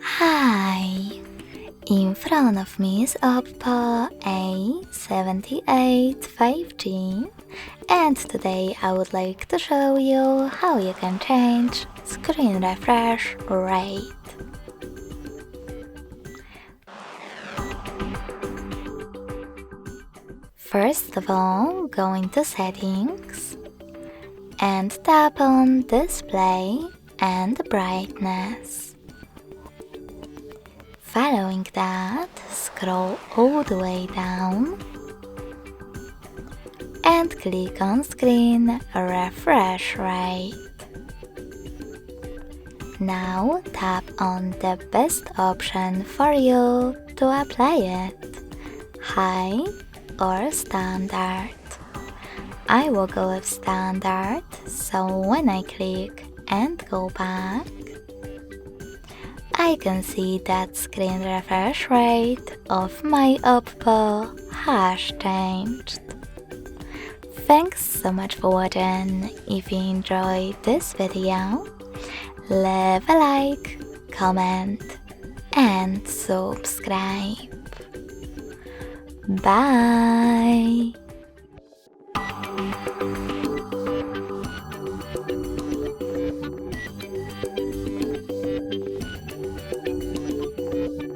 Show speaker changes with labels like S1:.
S1: Hi! In front of me is Oppo A78 5G, and today I would like to show you how you can change screen refresh rate. First of all, go into Settings and tap on Display and Brightness. Following that, scroll all the way down and click on Screen Refresh Rate. Now tap on the best option for you to apply it, High or Standard. I will go with Standard, so when I click and go back, I can see that screen refresh rate of my Oppo has changed. Thanks so much for watching. If you enjoyed this video, leave a like, comment and subscribe. Bye!